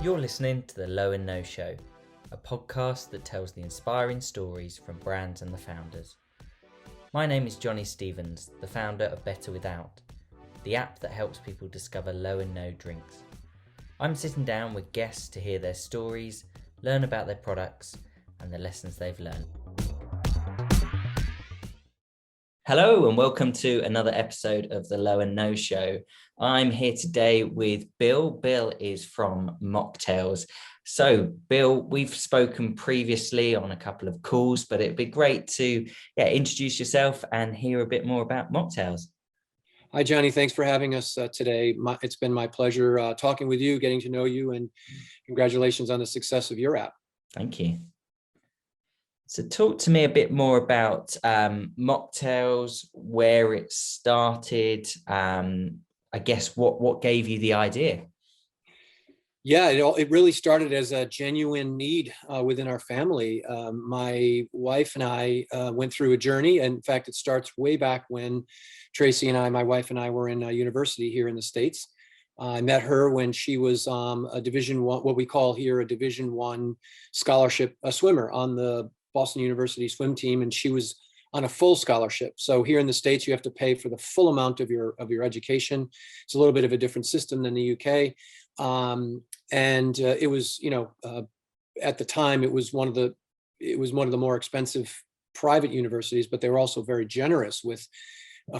You're listening to The Low and No Show, a podcast that tells the inspiring stories from brands and the founders. My name is Johnny Stevens, the founder of Better Without, the app that helps people discover low and no drinks. I'm sitting down with guests to hear their stories, learn about their products, and the lessons they've learned. Hello and welcome to another episode of The Low and No Show. I'm here today with Bill. Bill is from Mocktails. So Bill, we've spoken previously on a couple of calls, but it'd be great to introduce yourself and hear a bit more about Mocktails. Hi, Johnny. Thanks for having us today. It's been my pleasure talking with you, getting to know you, and congratulations on the success of your app. Thank you. So talk to me a bit more about Mocktails, where it started, I guess what gave you the idea? Yeah, it really started as a genuine need within our family. My wife and I went through a journey. And in fact, it starts way back when Tracy and I, my wife and I, were in university here in the States. I met her when she was a Division I, what we call here a Division I scholarship swimmer on the Boston University swim team, and she was on a full scholarship. So here in the States, you have to pay for the full amount of your education. It's a little bit of a different system than the UK. And it was, at the time, it was one of the more expensive private universities, but they were also very generous with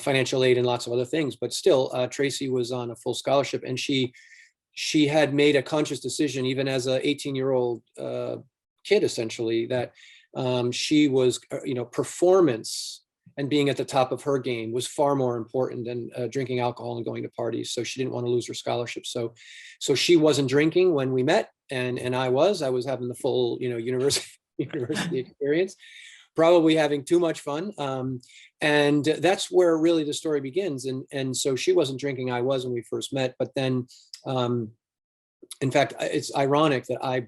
financial aid and lots of other things. But still, Tracy was on a full scholarship, and she had made a conscious decision, even as a 18-year-old kid, essentially, that she was, performance and being at the top of her game was far more important than drinking alcohol and going to parties. So she didn't want to lose her scholarship. So she wasn't drinking when we met, and I was having the full, university experience, probably having too much fun. And that's where really the story begins. And so she wasn't drinking, I was when we first met. But then, in fact, it's ironic that I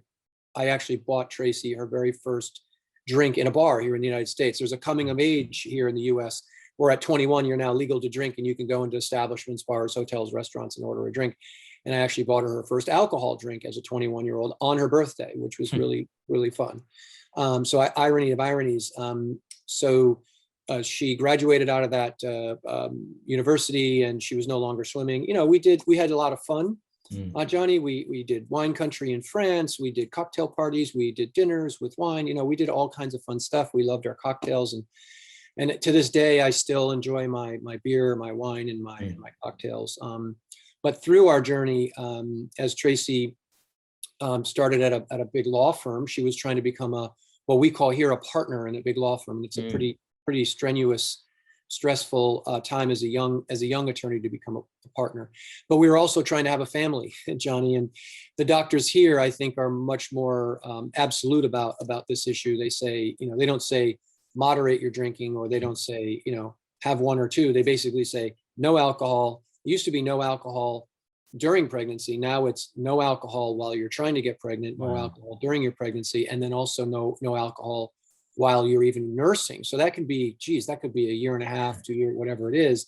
actually bought Tracy her very first drink in a bar here in the United States. There's a coming of age here in the US where at 21, you're now legal to drink and you can go into establishments, bars, hotels, restaurants and order a drink. And I actually bought her first alcohol drink as a 21-year-old on her birthday, which was really, really fun. So irony of ironies. She graduated out of that university and she was no longer swimming. We had a lot of fun. Johnny, we did wine country in France. We did cocktail parties. We did dinners with wine. We did all kinds of fun stuff. We loved our cocktails, and to this day, I still enjoy my beer, my wine, and my cocktails. But through our journey, as Tracy started at a big law firm, she was trying to become what we call here a partner in a big law firm. It's a pretty strenuous, stressful time as a young attorney to become a partner. But we were also trying to have a family, Johnny, and the doctors here, I think, are much more absolute about this issue. They say, they don't say moderate your drinking, or they don't say, have one or two. They basically say no alcohol. It used to be no alcohol during pregnancy. Now it's no alcohol while you're trying to get pregnant, no alcohol during your pregnancy, and then also no alcohol while you're even nursing. So that could be a year and a half, 2 years, whatever it is.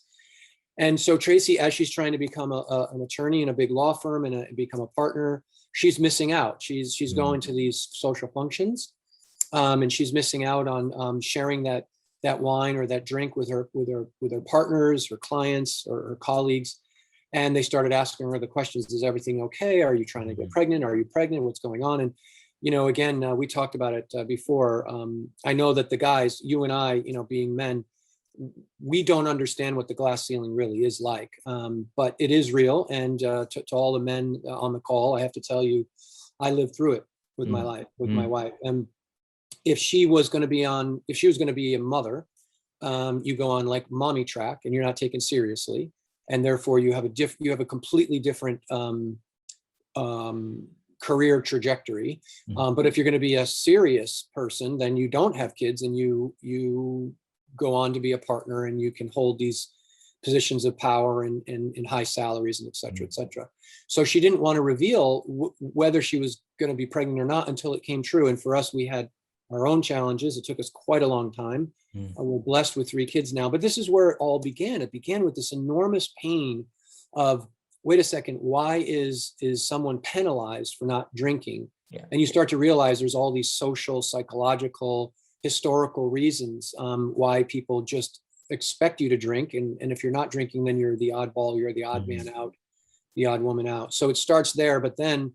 And so Tracy, as she's trying to become an attorney in a big law firm and become a partner, she's missing out. She's going to these social functions, and she's missing out on sharing that wine or that drink with her partners, her clients, or her colleagues. And they started asking her the questions: is everything okay? Are you trying to get pregnant? Are you pregnant? What's going on? And again, we talked about it before. I know that the guys, you and I, being men, we don't understand what the glass ceiling really is like, but it is real. And to all the men on the call, I have to tell you, I lived through it with my life, with my wife. And if she was going to be a mother, you go on like mommy track, and you're not taken seriously, and therefore you have a completely different career trajectory. But if you're going to be a serious person, then you don't have kids, and you go on to be a partner, and you can hold these positions of power and high salaries, and et cetera, et cetera. So she didn't want to reveal whether she was going to be pregnant or not until it came true. And for us, we had our own challenges. It took us quite a long time. We're blessed with 3 kids now, but this is where it all began. It began with this enormous pain of wait a second, why is someone penalized for not drinking? Yeah. And you start to realize there's all these social, psychological, historical reasons why people just expect you to drink. And if you're not drinking, then you're the oddball, you're the odd man out, the odd woman out. So it starts there. But then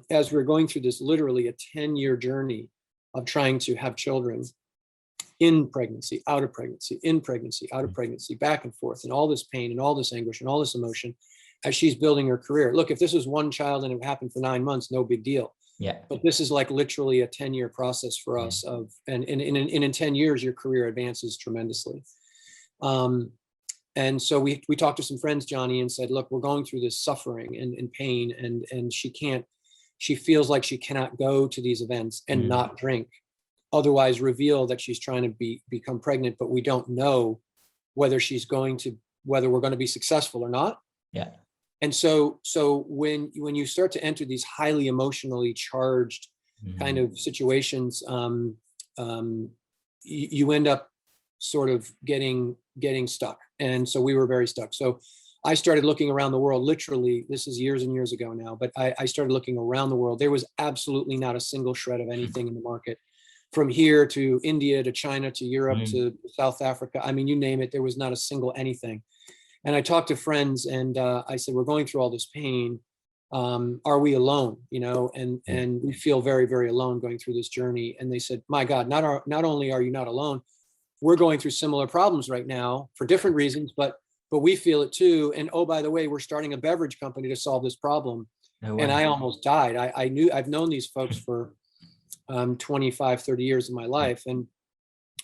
as we're going through this, literally a 10-year journey of trying to have children, in pregnancy, out of pregnancy, in pregnancy, out of pregnancy, back and forth, and all this pain and all this anguish and all this emotion as she's building her career. Look, if this was one child and it happened for 9 months, no big deal. Yeah. But this is like literally a 10-year process for us and in 10 years, your career advances tremendously. And so we talked to some friends, Johnny, and said, look, we're going through this suffering and pain, and she feels like she cannot go to these events and not drink, otherwise reveal that she's trying to become pregnant, but we don't know whether we're going to be successful or not. Yeah. And so when you start to enter these highly emotionally charged kind of situations, you end up sort of getting stuck. And so we were very stuck. So I started looking around the world, literally, this is years and years ago now, but I started looking around the world. There was absolutely not a single shred of anything in the market. From here to India, to China, to Europe, to South Africa. I mean, you name it, there was not a single anything. And I talked to friends and I said, we're going through all this pain. Are we alone? And we feel very, very alone going through this journey. And they said, my God, not only are you not alone, we're going through similar problems right now for different reasons, but we feel it too. And oh, by the way, we're starting a beverage company to solve this problem. No way. And I almost died. I've known these folks for 25, 30 years of my life. And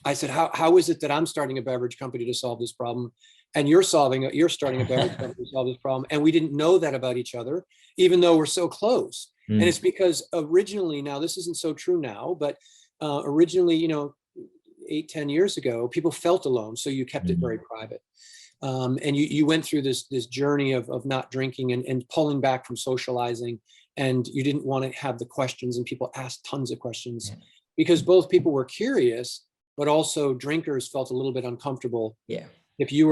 I said, how is it that I'm starting a beverage company to solve this problem? And you're starting a beverage company to solve this problem. And we didn't know that about each other, even though we're so close. And it's because originally, now this isn't so true now, but originally, 8, 10 years ago, people felt alone. So you kept it very private. And you went through this journey of not drinking and pulling back from socializing. And you didn't want to have the questions, and people asked tons of questions because both people were curious, but also drinkers felt a little bit uncomfortable. Yeah. If they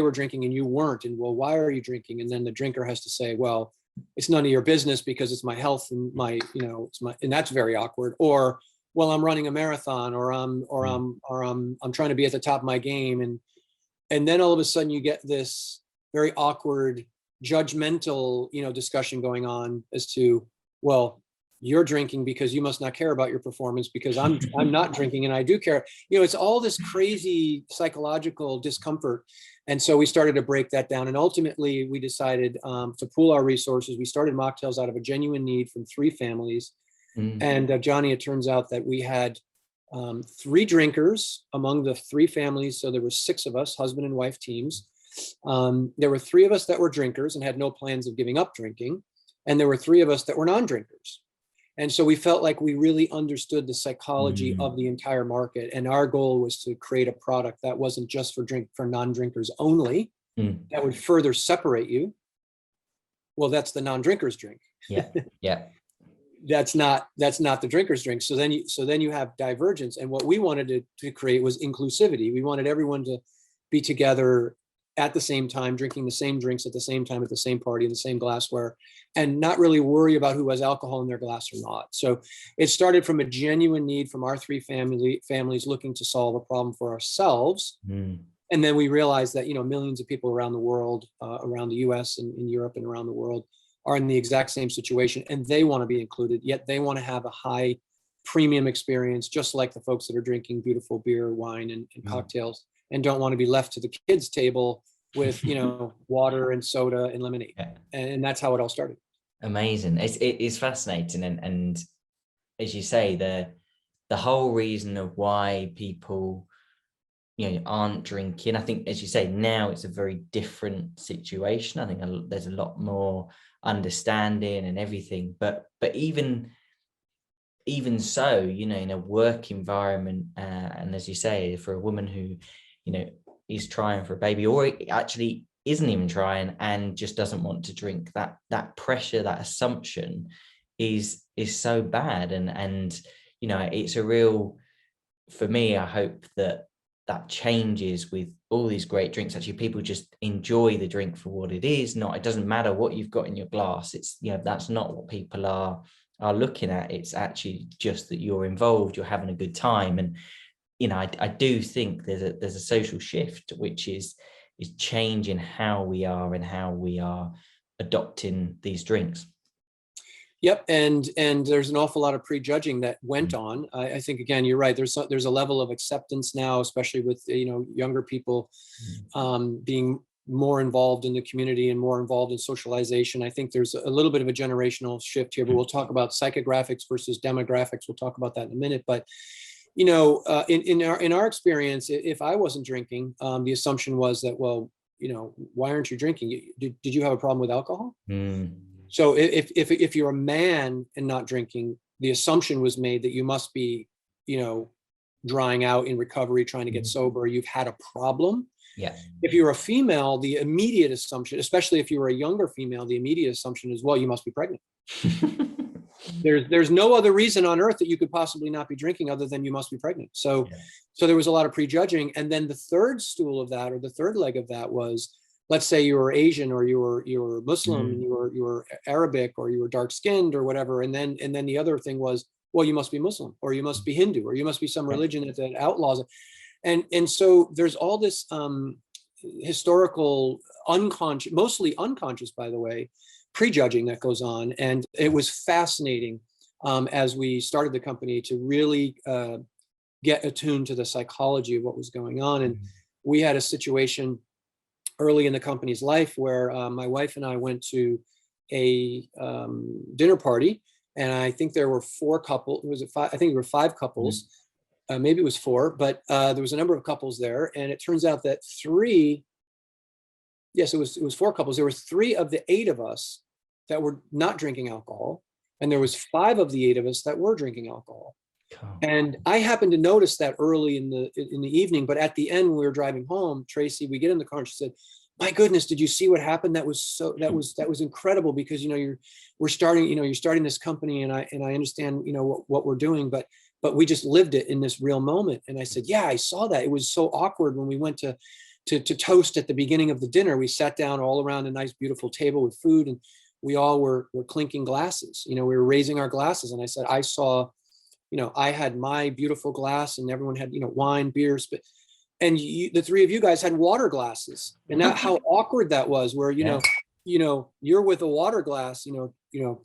were drinking and you weren't, and well, why are you drinking? And then the drinker has to say, well, it's none of your business because it's my health and and that's very awkward. Or, well, I'm running a marathon, or I'm trying to be at the top of my game. And then all of a sudden you get this very awkward, judgmental, discussion going on as to, well, you're drinking because you must not care about your performance, because I'm not drinking and I do care. It's all this crazy psychological discomfort. And so we started to break that down. And ultimately we decided to pool our resources. We started Mocktails out of a genuine need from 3 families. And Johnny, it turns out that we had 3 drinkers among the 3 families. So there were 6 of us, husband and wife teams. There were 3 of us that were drinkers and had no plans of giving up drinking. And there were 3 of us that were non-drinkers. And so we felt like we really understood the psychology of the entire market. And our goal was to create a product that wasn't just for non-drinkers only, that would further separate you. Well, that's the non-drinkers drink. Yeah. Yeah. That's not the drinker's drink. So then you have divergence. And what we wanted to create was inclusivity. We wanted everyone to be together at the same time, drinking the same drinks at the same time, at the same party, in the same glassware, and not really worry about who has alcohol in their glass or not. So it started from a genuine need from our 3 families looking to solve a problem for ourselves. And then we realized that, millions of people around the world, around the US and in Europe and around the world, are in the exact same situation, and they want to be included, yet they want to have a high premium experience, just like the folks that are drinking beautiful beer, wine, and cocktails, and don't want to be left to the kids' table with, water and soda and lemonade. Yeah. And that's how it all started. Amazing. It's fascinating. And as you say, the whole reason of why people, aren't drinking, I think, as you say, now it's a very different situation. I think there's a lot more understanding and everything, but even so, in a work environment, and as you say, for a woman who, is trying for a baby, or actually isn't even trying and just doesn't want to drink, that pressure, that assumption is so bad. And it's a real, for me, I hope that that changes with all these great drinks. Actually, people just enjoy the drink for what it is. It doesn't matter what you've got in your glass. It's, that's not what people are looking at. It's actually just that you're involved, you're having a good time. And I do think there's a social shift which is changing how we are and how we are adopting these drinks. Yep, and there's an awful lot of prejudging that went on. I think, again, you're right. There's a level of acceptance now, especially with younger people being more involved in the community and more involved in socialization. I think there's a little bit of a generational shift here, but we'll talk about psychographics versus demographics. We'll talk about that in a minute. But in our experience, if I wasn't drinking, the assumption was that, well, why aren't you drinking? Did you have a problem with alcohol? So if you're a man and not drinking, the assumption was made that you must be, drying out in recovery, trying to get sober. You've had a problem. Yeah. If you're a female, the immediate assumption, especially if you were a younger female, the immediate assumption is, well, you must be pregnant. There's no other reason on earth that you could possibly not be drinking other than you must be pregnant. So there was a lot of prejudging. And then the third stool of that, or the third leg of that, was, let's say you were Asian, or you were Muslim, and you were Arabic, or you were dark skinned, or whatever. And then the other thing was, well, you must be Muslim, or you must be Hindu, or you must be some religion that outlaws it. And so there's all this historical, unconscious, mostly unconscious, by the way, prejudging that goes on. And it was fascinating as we started the company to really get attuned to the psychology of what was going on. And we had a situation early in the company's life where my wife and I went to a dinner party, and I think there were 4 couples. Was it 5? I think there were 5 couples. Maybe it was 4, but there was a number of couples there, and it turns out that 3. Yes, it was 4 couples. There were 3 of the 8 of us that were not drinking alcohol, and there was 5 of the 8 of us that were drinking alcohol. And I happened to notice that early in the evening, but at the end, when we were driving home, Tracy, we get in the car and she said, "My goodness, did you see what happened? That was incredible, because you're starting this company, and I understand what we're doing, but we just lived it in this real moment." And I said, "Yeah, I saw that. It was so awkward when we went to toast at the beginning of the dinner. We sat down all around a nice, beautiful table with food, and we all were clinking glasses. We were raising our glasses, and I said, I saw." I had my beautiful glass, and everyone had, wine, beers, and the 3 of you guys had water glasses, and that how awkward that was, where, you're with a water glass,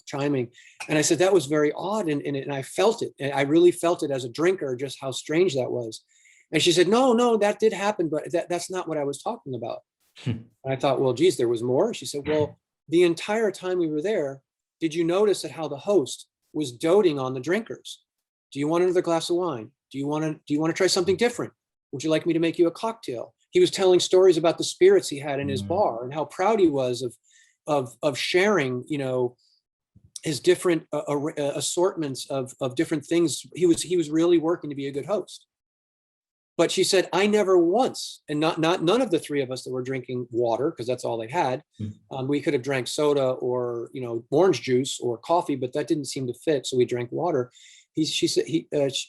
chiming. And I said, that was very odd. And I felt it. And I really felt it as a drinker, just how strange that was. And she said, no, that did happen, but that's not what I was talking about. And I thought, well, geez, there was more. She said, well, the entire time we were there, did you notice that how the host was doting on the drinkers? Do you want another glass of wine? Do you want to try something different? Would you like me to make you a cocktail? He was telling stories about the spirits he had in his bar, and how proud he was of sharing, his different assortments of different things. He was really working to be a good host. But she said, I never once, and none of the 3 of us that were drinking water, because that's all they had. We could have drank soda or orange juice or coffee, but that didn't seem to fit, so we drank water.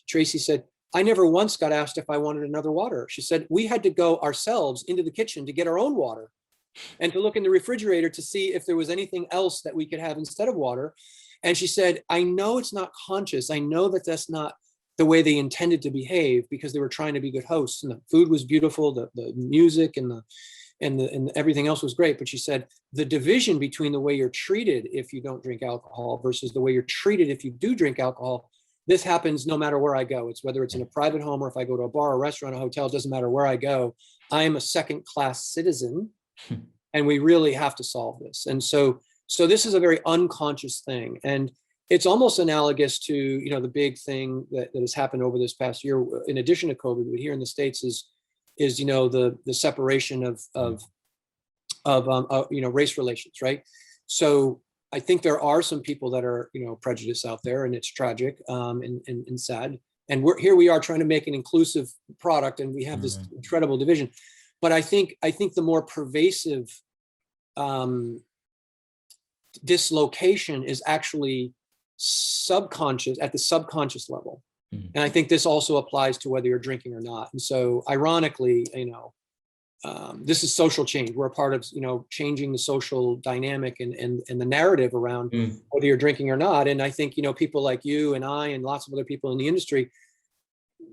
Tracy said, I never once got asked if I wanted another water. She said, we had to go ourselves into the kitchen to get our own water, and to look in the refrigerator to see if there was anything else that we could have instead of water. And she said, I know it's not conscious. I know that that's not the way they intended to behave, because they were trying to be good hosts, and the food was beautiful, the music and everything else was great. But she said, the division between the way you're treated if you don't drink alcohol versus the way you're treated if you do drink alcohol, this happens no matter where I go. It's whether it's in a private home, or if I go to a bar, a restaurant, a hotel, it doesn't matter where I go. I am a second-class citizen, and we really have to solve this. And so this is a very unconscious thing. And it's almost analogous to, the big thing that has happened over this past year, in addition to COVID, here in the States is the separation of race relations, right? So I think there are some people that are, prejudiced out there, and it's tragic and sad. And we are trying to make an inclusive product, and we have this incredible division. But I think the more pervasive dislocation is actually subconscious, at the subconscious level. And I think this also applies to whether you're drinking or not. And so ironically, this is social change. We're a part of, changing the social dynamic and the narrative around whether you're drinking or not. And I think, people like you and I and lots of other people in the industry,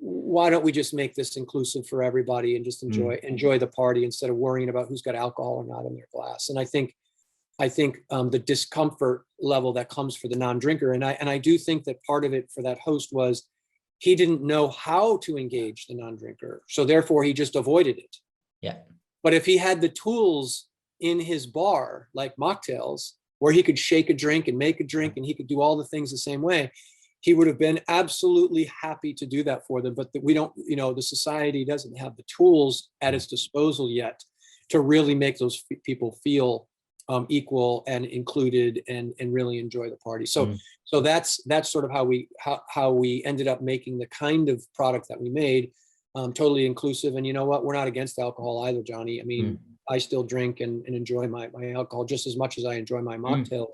why don't we just make this inclusive for everybody and just enjoy the party instead of worrying about who's got alcohol or not in their glass? And I think the discomfort level that comes for the non-drinker, and I do think that part of it for that host was he didn't know how to engage the non-drinker, so therefore he just avoided it. Yeah. But if he had the tools in his bar, like Mocktails, where he could shake a drink and make a drink and he could do all the things the same way, he would have been absolutely happy to do that for them. But we don't, the society doesn't have the tools at its disposal yet to really make those people feel equal and included and really enjoy the party. So that's sort of how we ended up making the kind of product that we made, totally inclusive. And you know what? We're not against alcohol either, Johnny. I mean, I still drink and enjoy my alcohol just as much as I enjoy my mocktails.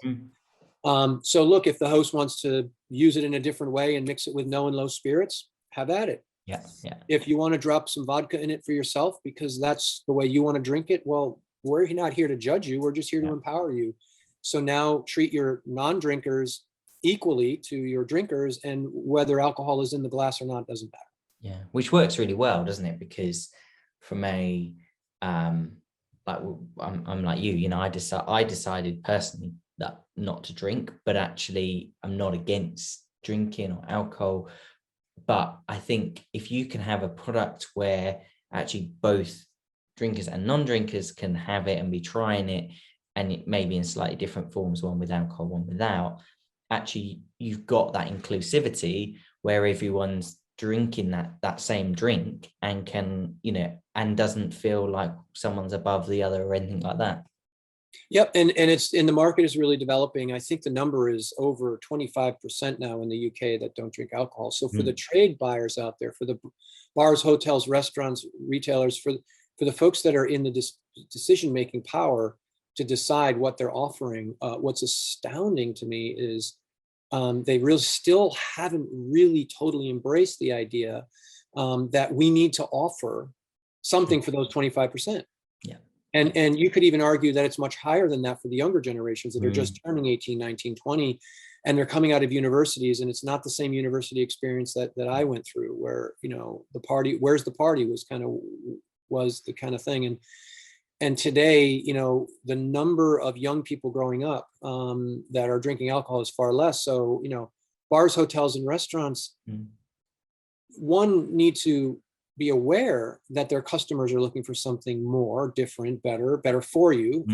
So look, if the host wants to use it in a different way and mix it with no and low spirits, have at it. Yeah. If you want to drop some vodka in it for yourself because that's the way you want to drink it, well, we're not here to judge you. We're just here to empower you. So now treat your non-drinkers equally to your drinkers, and whether alcohol is in the glass or not doesn't matter. Yeah, which works really well, doesn't it? Because from a I'm like you, I decided personally that not to drink, but actually I'm not against drinking or alcohol. But I think if you can have a product where actually both drinkers and non-drinkers can have it and be trying it, and it may be in slightly different forms, one with alcohol, one without, actually you've got that inclusivity where everyone's drinking that same drink and can, and doesn't feel like someone's above the other or anything like that. Yep. And the market is really developing. I think the number is over 25% now in the UK that don't drink alcohol. So for the trade buyers out there, for the bars, hotels, restaurants, retailers, for the folks that are in the decision-making power to decide what they're offering, what's astounding to me is they really still haven't really totally embraced the idea that we need to offer something for those 25%. Yeah. And you could even argue that it's much higher than that for the younger generations that are just turning 18, 19, 20, and they're coming out of universities, and it's not the same university experience that I went through, where, the party, where's the party was the kind of thing. And today, the number of young people growing up that are drinking alcohol is far less. So, bars, hotels, and restaurants, one need to be aware that their customers are looking for something more different, better for you,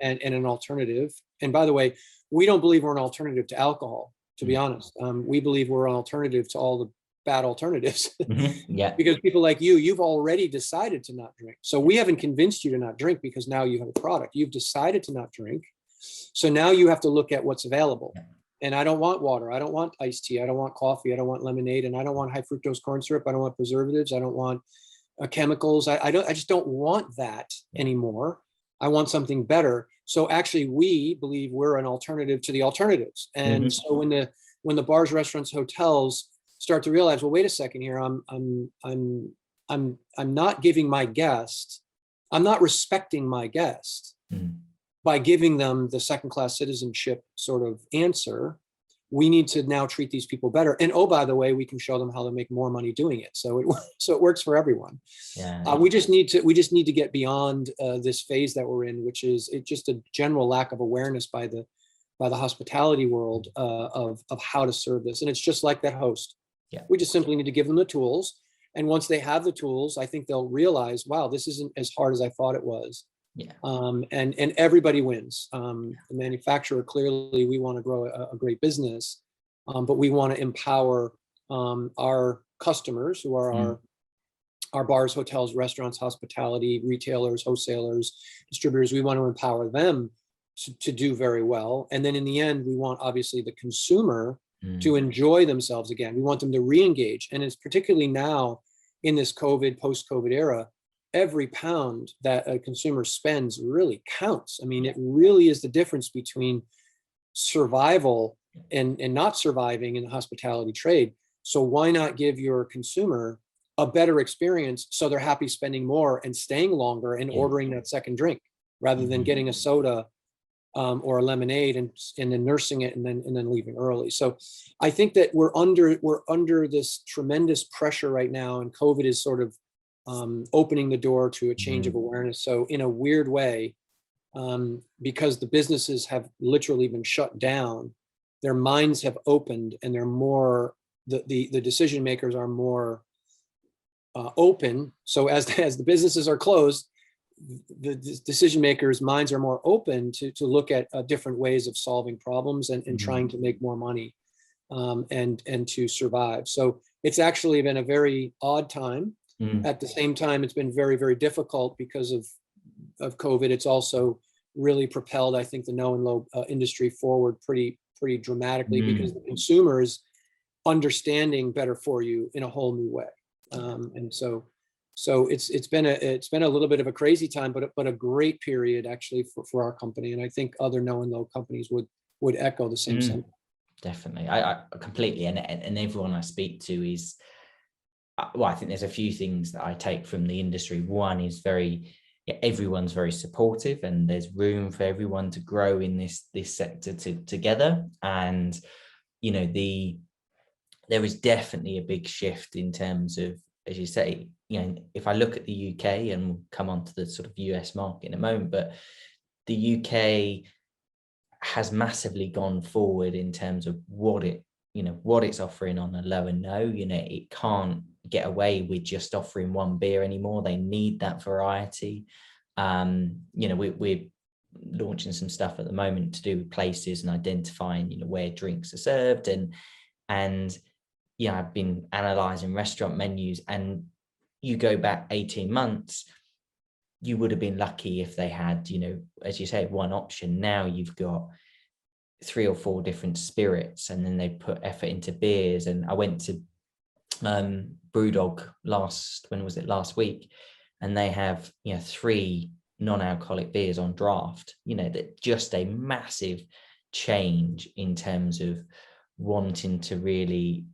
and an alternative. And by the way, we don't believe we're an alternative to alcohol, to be honest. We believe we're an alternative to all the bad alternatives. Yeah. Because people like you've already decided to not drink. So we haven't convinced you to not drink because now you have a product. You've decided to not drink. So now you have to look at what's available. And I don't want water. I don't want iced tea. I don't want coffee. I don't want lemonade. And I don't want high fructose corn syrup. I don't want preservatives. I don't want chemicals. I just don't want that anymore. I want something better. So actually we believe we're an alternative to the alternatives. And so when the bars, restaurants, hotels start to realize, well, wait a second here, I'm not giving my guest, I'm not respecting my guest by giving them the second-class citizenship sort of answer. We need to now treat these people better. And oh, by the way, we can show them how to make more money doing it. So it works for everyone. Yeah. We just need to get beyond this phase that we're in, which is just a general lack of awareness by the hospitality world of how to serve this. And it's just like that host. Yeah. We just simply need to give them the tools. And once they have the tools, I think they'll realize, wow, this isn't as hard as I thought it was. Yeah. And everybody wins. The manufacturer, clearly, we want to grow a great business, but we want to empower our customers, who are our bars, hotels, restaurants, hospitality, retailers, wholesalers, distributors. We want to empower them to do very well. And then in the end, we want, obviously, the consumer to enjoy themselves again. We want them to re-engage. And it's particularly now in this post-COVID era, every pound that a consumer spends really counts. I mean, it really is the difference between survival and not surviving in the hospitality trade. So why not give your consumer a better experience so they're happy spending more and staying longer and ordering that second drink rather than getting a soda or a lemonade and then nursing it and then leaving early. So I think that we're under this tremendous pressure right now, and COVID is sort of opening the door to a change of awareness. So in a weird way, because the businesses have literally been shut down, their minds have opened, and they're more the decision makers are more open. So as the businesses are closed, the decision makers' minds are more open to look at different ways of solving problems and trying to make more money and to survive. So it's actually been a very odd time. At the same time, it's been very, very difficult because of COVID. It's also really propelled, I think, the no and low industry forward pretty dramatically because the consumer is understanding better for you in a whole new way. And so it's been a little bit of a crazy time, but a great period actually for our company. And I think other no and low companies would echo the same sentiment. Definitely. I completely, and everyone I speak to is, well, I think there's a few things that I take from the industry. One is everyone's very supportive, and there's room for everyone to grow in this sector together. And, you know, there is definitely a big shift in terms of, as you say, you know, if I look at the UK, and we'll come on to the sort of US market in a moment, but the UK has massively gone forward in terms of what it's offering on a low and no. You know, it can't get away with just offering one beer anymore. They need that variety. You know, we're launching some stuff at the moment to do with places and identifying, you know, where drinks are served, and yeah, I've been analyzing restaurant menus, and you go back 18 months, you would have been lucky if they had, you know, as you say, one option. Now you've got 3 or 4 different spirits, and then they put effort into beers. And I went to Brewdog last week, and they have, you know, 3 non-alcoholic beers on draft. You know, that just a massive change in terms of wanting to really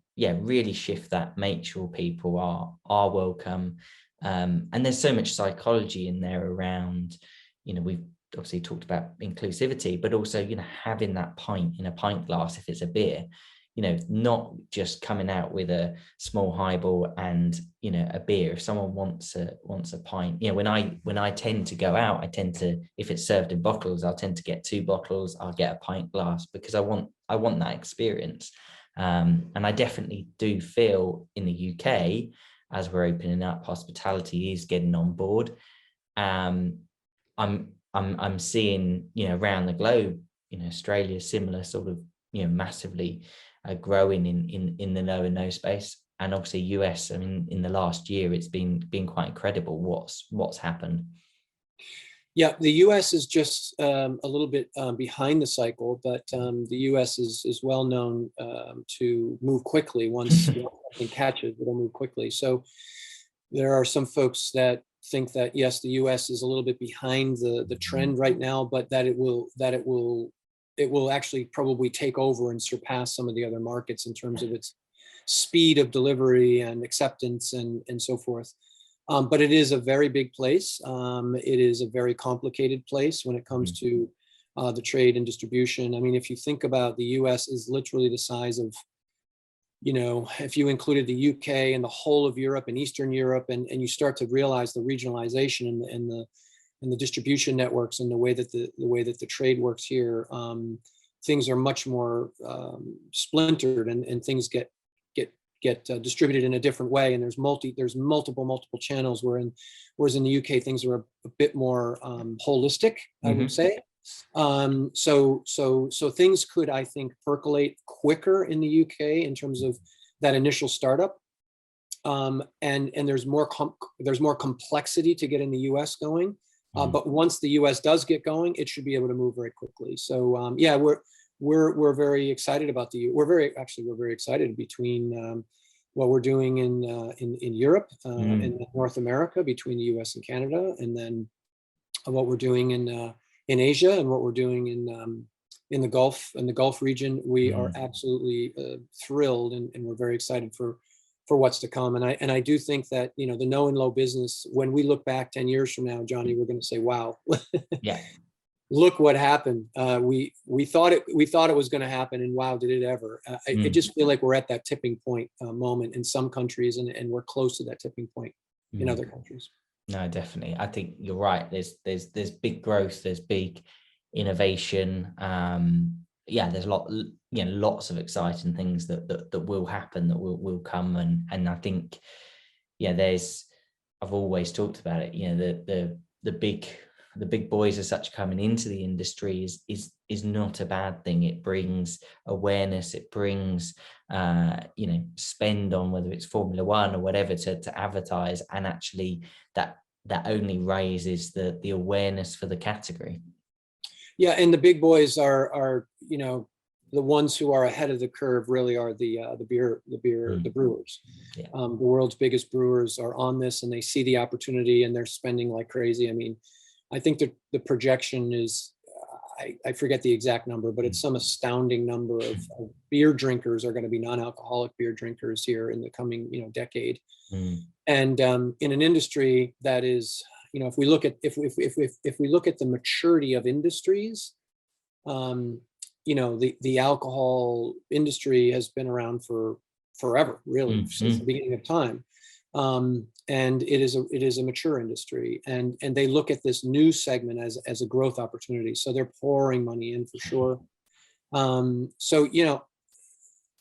shift that, make sure people are welcome. And there's so much psychology in there around, you know, we've obviously talked about inclusivity, but also, you know, having that pint in a pint glass if it's a beer, you know, not just coming out with a small highball and, you know, a beer. If someone wants a pint, you know, when I tend to go out, if it's served in bottles, I'll tend to get 2 bottles. I'll get a pint glass because I want that experience. And I definitely do feel in the UK, as we're opening up, hospitality is getting on board. I'm seeing, you know, around the globe, you know, Australia, similar sort of, you know, massively growing in the no and no space. And obviously US, I mean, in the last year, it's been quite incredible what's happened. Yeah, the US is just a little bit behind the cycle, but the US is well known to move quickly. Once something catches, it'll move quickly. So there are some folks that think that, yes, the US is a little bit behind the trend right now, but that it will actually probably take over and surpass some of the other markets in terms of its speed of delivery and acceptance and so forth. But it is a very big place. It is a very complicated place when it comes to the trade and distribution. I mean, if you think about, the US is literally the size of, you know, if you included the UK and the whole of Europe and Eastern Europe, and you start to realize the regionalization and the distribution networks and the way that the trade works here, things are much more splintered, and things get distributed in a different way, and there's multiple channels. Whereas in the UK, things are a bit more holistic, I would say. So things could, I think, percolate quicker in the UK in terms of that initial startup, and there's more complexity to get in the US going. But once the US does get going, it should be able to move very quickly. So yeah, we're very excited about we're very excited between what we're doing in Europe and in North America, between the US and Canada, and then what we're doing in Asia, and what we're doing in the Gulf region. We are absolutely thrilled, and we're very excited for what's to come. And I do think that, you know, the no and low business, when we look back 10 years from now, Johnny, we're going to say, wow, Yeah. look what happened. We thought it was going to happen, and wow, did it ever. I just feel like we're at that tipping point moment in some countries, and we're close to that tipping point in other countries. No, definitely. I think you're right. There's big growth, there's big innovation. There's lots of exciting things that will happen, that will come, and I think, I've always talked about it. You know, the big boys as such coming into the industry is not a bad thing. It brings awareness, it brings spend on, whether it's Formula One or whatever, to advertise, and actually that only raises the awareness for the category. Yeah, and the big boys are you know, the ones who are ahead of the curve really are the brewers. Yeah. The world's biggest brewers are on this, and they see the opportunity, and they're spending like crazy. I mean, I think the projection is, I forget the exact number, but it's some astounding number of beer drinkers are going to be non-alcoholic beer drinkers here in the coming, you know, decade. And in an industry that is, you know, if we look at the maturity of industries, you know, the alcohol industry has been around for forever, really, since the beginning of time. And it is a mature industry, and they look at this new segment as a growth opportunity. So they're pouring money in for sure. So, you know,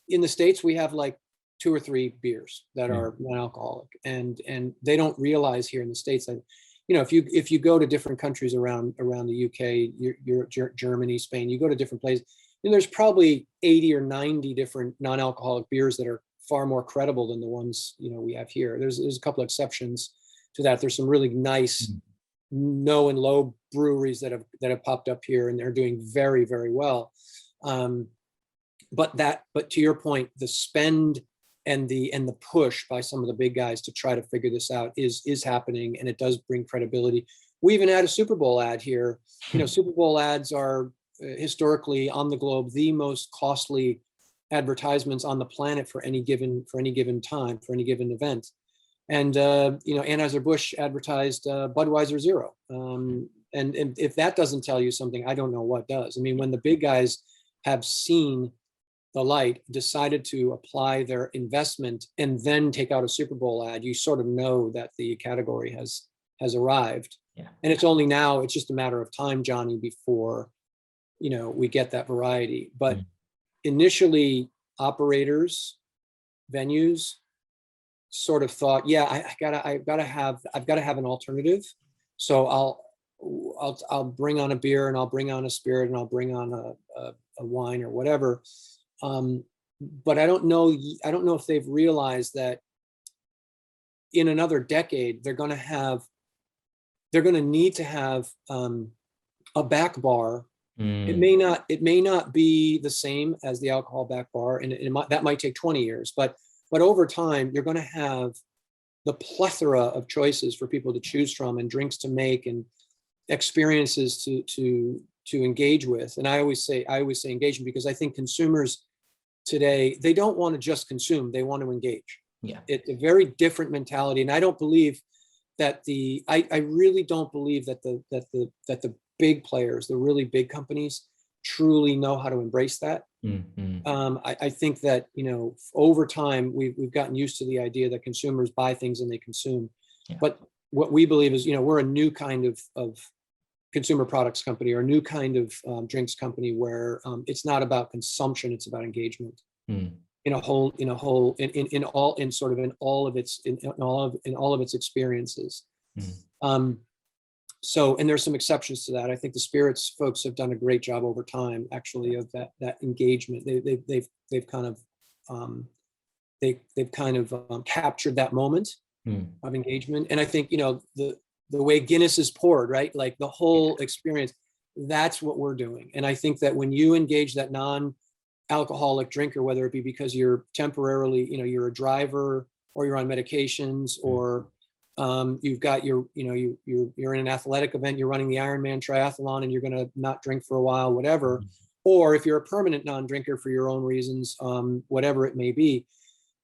in the States, we have like 2 or 3 beers that are non-alcoholic, and they don't realize here in the States that, you know, if you go to different countries around the UK, Germany, Spain, you go to different places, and there's probably 80 or 90 different non-alcoholic beers that are far more credible than the ones, you know, we have here. There's a couple of exceptions to that. There's some really nice no and low breweries that have popped up here, and they're doing very, very well. But to your point, the spend and the push by some of the big guys to try to figure this out is happening, and it does bring credibility. We even had a Super Bowl ad here. You know, Super Bowl ads are historically on the globe the most costly advertisements on the planet for any given time, for any given event. And you know, Anheuser-Busch advertised Budweiser Zero. And if that doesn't tell you something, I don't know what does. I mean, when the big guys have seen the light, decided to apply their investment, and then take out a Super Bowl ad, you sort of know that the category has arrived. Yeah. And it's just a matter of time, Johnny, before, you know, we get that variety. But initially, operators, venues sort of thought, yeah, I've got to have an alternative. So I'll bring on a beer, and I'll bring on a spirit, and I'll bring on a wine or whatever. But I don't know if they've realized that in another decade they're going to need to have a back bar. It may not be the same as the alcohol back bar, and that might take 20 years, but over time you're going to have the plethora of choices for people to choose from, and drinks to make, and experiences to engage with. And I always say engagement, because I think consumers today, they don't want to just consume, they want to engage. Yeah. It's a very different mentality, and I don't believe that I really don't believe that the big players, the really big companies, truly know how to embrace that. I think that, you know, over time we've gotten used to the idea that consumers buy things and they consume. Yeah. But what we believe is, you know, we're a new kind of consumer products company, or a new kind of drinks company, where it's not about consumption, it's about engagement. In all of its experiences. So, and there's some exceptions to that. I think the spirits folks have done a great job over time, actually, of that engagement. They've kind of captured that moment of engagement. And I think, you know, the way Guinness is poured, right? Like the whole experience, that's what we're doing. And I think that when you engage that non-alcoholic drinker, whether it be because you're temporarily, you know, you're a driver, or you're on medications, or you've got you're in an athletic event, you're running the Ironman triathlon, and you're going to not drink for a while, whatever. or if you're a permanent non-drinker for your own reasons, whatever it may be,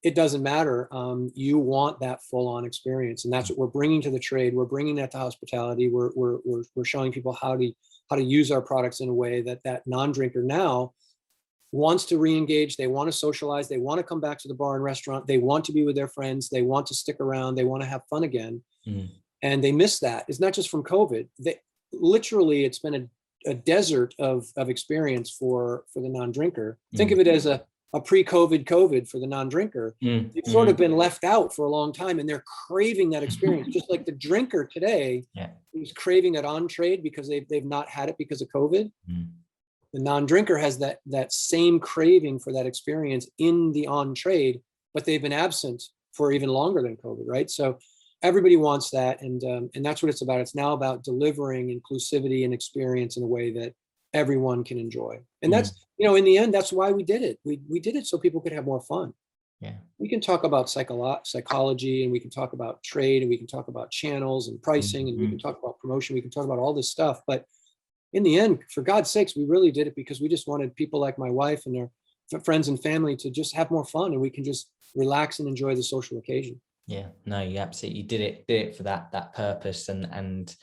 it doesn't matter. You want that full-on experience, and that's what we're bringing to the trade. We're bringing that to hospitality. We're showing people how to use our products in a way that non-drinker now wants to re-engage. They want to socialize. They want to come back to the bar and restaurant. They want to be with their friends. They want to stick around. They want to have fun again, and they miss that. It's not just from COVID. Literally, it's been a desert of experience for the non-drinker. Think of it as a pre-COVID COVID for the non-drinker. They've sort of been left out for a long time, and they're craving that experience. Just like the drinker today is craving that on-trade because they've not had it because of COVID. The non-drinker has that same craving for that experience in the on-trade, but they've been absent for even longer than COVID, right? So everybody wants that, and that's what it's about. It's now about delivering inclusivity and experience in a way that everyone can enjoy. And that's, in the end, that's why we did it. We did it so people could have more fun. Yeah. We can talk about psychology, and we can talk about trade, and we can talk about channels and pricing, and we can talk about promotion. We can talk about all this stuff. But in the end, for God's sakes, we really did it because we just wanted people like my wife and their friends and family to just have more fun, and we can just relax and enjoy the social occasion. Yeah, no, you absolutely did it for that purpose and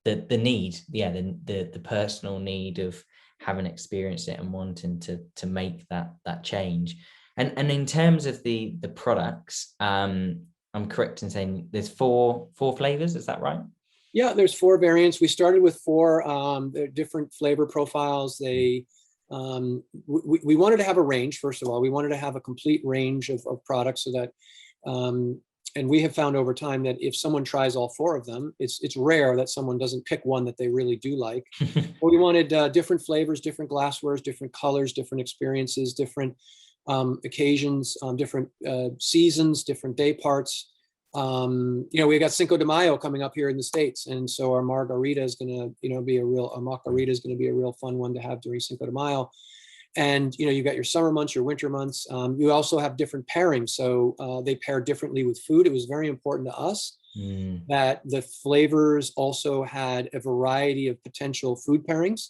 the need, the personal need of having experienced it and wanting to make that change. And in terms of the products, I'm correct in saying there's four flavors, is that right? Yeah, there's 4 variants. We started with 4 different flavor profiles. We wanted to have a range. First of all, we wanted to have a complete range of products so that and we have found over time that if someone tries all 4 of them, it's rare that someone doesn't pick one that they really do like. We wanted different flavors, different glasswares, different colors, different experiences, different occasions, different seasons, different day parts. We got Cinco de Mayo coming up here in the States, and so our margarita is going to be a real fun one to have during Cinco de Mayo. And you got your summer months, your winter months. You also have different pairings, so they pair differently with food. It was very important to us that the flavors also had a variety of potential food pairings.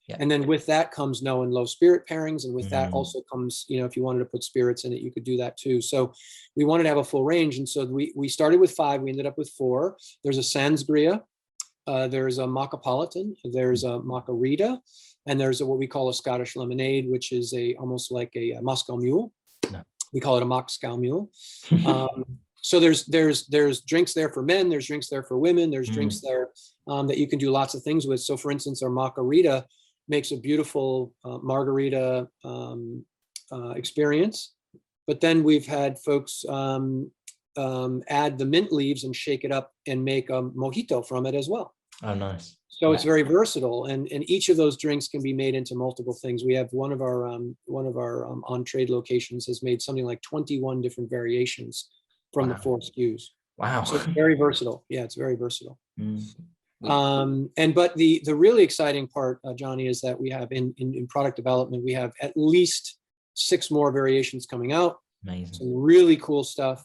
Yeah. And then with that comes no and low spirit pairings, and with that also comes, if you wanted to put spirits in it, you could do that too. So we wanted to have a full range, and so we started with 5. We ended up with 4. There's a Sansgria, there's a Mockapolitan, there's a Margarita, and there's what we call a Scottish lemonade, which is almost like a Moscow Mule. No. We call it a Moscow Mule. So there's drinks there for men, there's drinks there for women, there's drinks there that you can do lots of things with. So for instance, our Margarita makes a beautiful margarita experience, but then we've had folks add the mint leaves and shake it up and make a mojito from it as well. Oh, nice. So it's very versatile, and each of those drinks can be made into multiple things. We have one of our on-trade locations has made something like 21 different variations from the 4 SKUs. Wow. So it's very versatile. Yeah, it's very versatile. But the really exciting part, Johnny, is that we have in product development, we have at least 6 more variations coming out. Amazing. Some really cool stuff.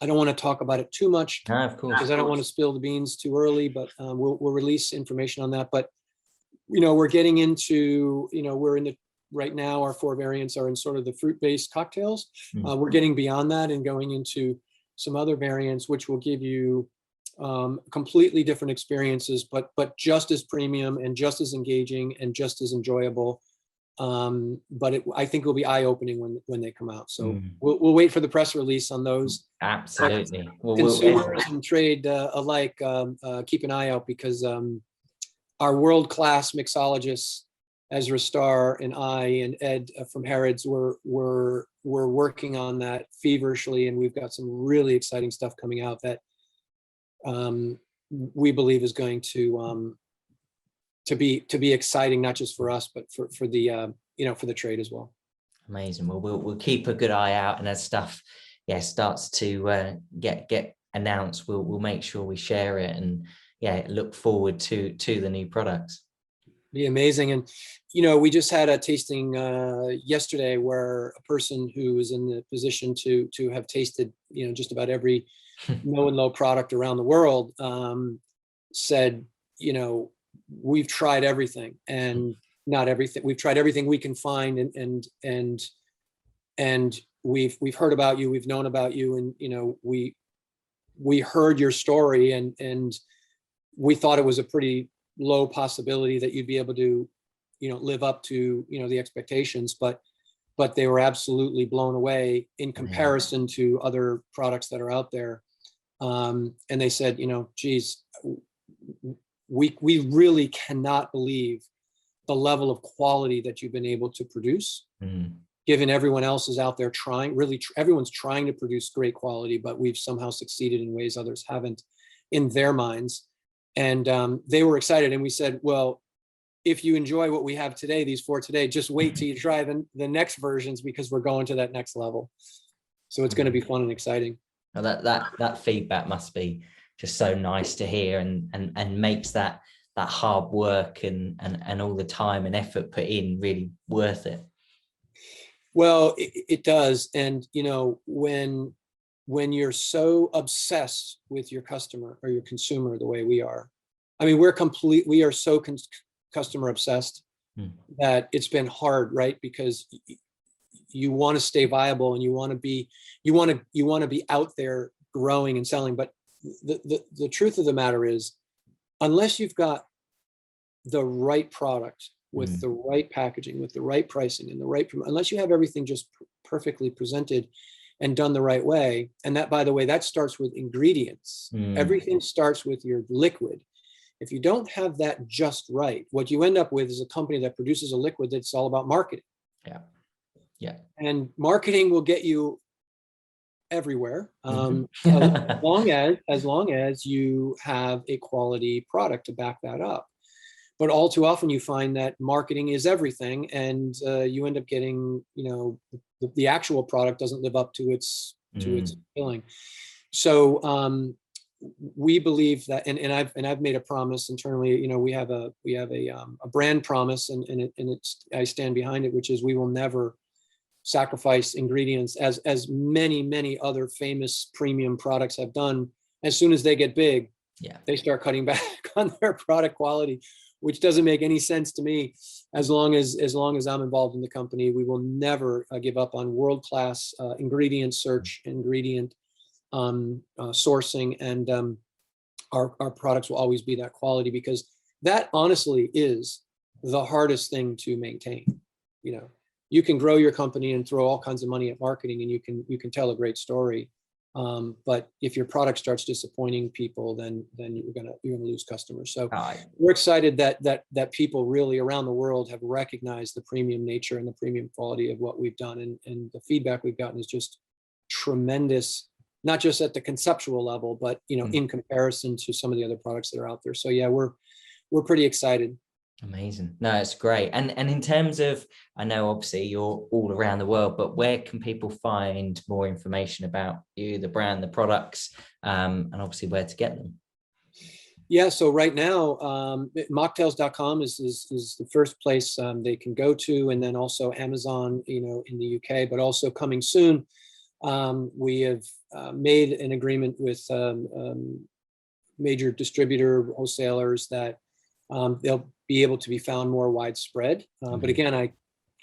I don't want to talk about it too much, of course, because I don't want to spill the beans too early, but we'll release information on that. But, we're getting into, right now our 4 variants are in sort of the fruit-based cocktails. We're getting beyond that and going into some other variants, which will give you completely different experiences, but just as premium and just as engaging and just as enjoyable. But I think it'll be eye-opening when they come out. So we'll wait for the press release on those. Absolutely. Consumers and trade alike, keep an eye out, because our world-class mixologists, Ezra Starr and I and Ed from Harrods, we're working on that feverishly, and we've got some really exciting stuff coming out that we believe is going to be exciting, not just for us, but for the trade as well. Amazing. Well, we'll keep a good eye out, and as stuff starts to get announced, we'll make sure we share it, and look forward to the new products. Be amazing. And we just had a tasting yesterday where a person who was in the position to have tasted just about every no and low product around the world said, we've tried everything, and not everything. We've tried everything we can find, and we've heard about you, we've known about you, and we heard your story, and we thought it was a pretty low possibility that you'd be able to live up to the expectations, but they were absolutely blown away in comparison to other products that are out there. And they said, geez, we really cannot believe the level of quality that you've been able to produce, given everyone else is out there trying, everyone's trying to produce great quality, but we've somehow succeeded in ways others haven't in their minds. And they were excited. And we said, well, if you enjoy what we have today, these 4 today, just wait till you try the next versions, because we're going to that next level. So it's going to be fun and exciting. Now that feedback must be just so nice to hear, and makes that hard work and all the time and effort put in really worth it. Well, it does. And when you're so obsessed with your customer or your consumer the way we are, I mean, we are so customer obsessed that it's been hard, right? Because you want to stay viable, and you want to be out there growing and selling. But the truth of the matter is, unless you've got the right product with the right packaging, with the right pricing, and unless you have everything just perfectly presented and done the right way, and that, by the way, that starts with ingredients. Everything starts with your liquid. If you don't have that just right, what you end up with is a company that produces a liquid that's all about marketing. Yeah. And marketing will get you everywhere, as long as you have a quality product to back that up. But all too often you find that marketing is everything, and you end up getting, the actual product doesn't live up to its billing. So we believe that, and I've made a promise internally. We have a brand promise, and I stand behind it, which is we will never sacrifice ingredients, as many other famous premium products have done. As soon as they get big, they start cutting back on their product quality, which doesn't make any sense to me. As long as I'm involved in the company, we will never give up on world-class ingredient search, ingredient sourcing, and our products will always be that quality, because that honestly is the hardest thing to maintain. You can grow your company and throw all kinds of money at marketing, and you can tell a great story. But if your product starts disappointing people, then you're gonna lose customers. So we're excited that people really around the world have recognized the premium nature and the premium quality of what we've done, and the feedback we've gotten is just tremendous, not just at the conceptual level, but in comparison to some of the other products that are out there. So yeah, we're pretty excited. Amazing. No, it's great. And in terms of, I know obviously you're all around the world, but where can people find more information about you, the brand, the products, and obviously where to get them? Yeah, so right now, mocktails.com is the first place they can go to, and then also Amazon, in the UK, but also coming soon, we have made an agreement with major distributor wholesalers that they'll be able to be found more widespread. But again, I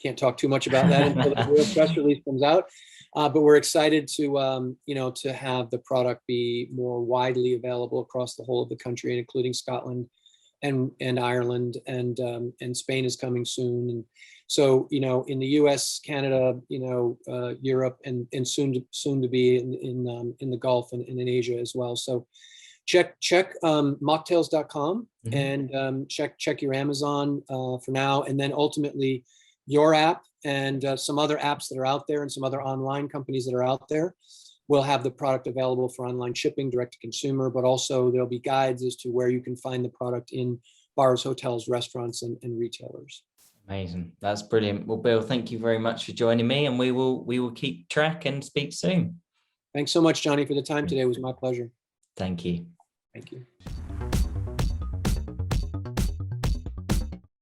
can't talk too much about that until the real press release comes out. But we're excited to to have the product be more widely available across the whole of the country, including Scotland and Ireland, and Spain is coming soon. And so in the US, Canada, Europe, and soon to be in the Gulf and in Asia as well. So check mocktails.com and check your Amazon for now, and then ultimately your app and some other apps that are out there, and some other online companies that are out there will have the product available for online shipping, direct to consumer, but also there'll be guides as to where you can find the product in bars, hotels, restaurants, and retailers. Amazing. That's brilliant. Well, Bill, thank you very much for joining me, and we will keep track and speak soon. Thanks so much, Johnny, for the time today. It was my pleasure. Thank you. Thank you.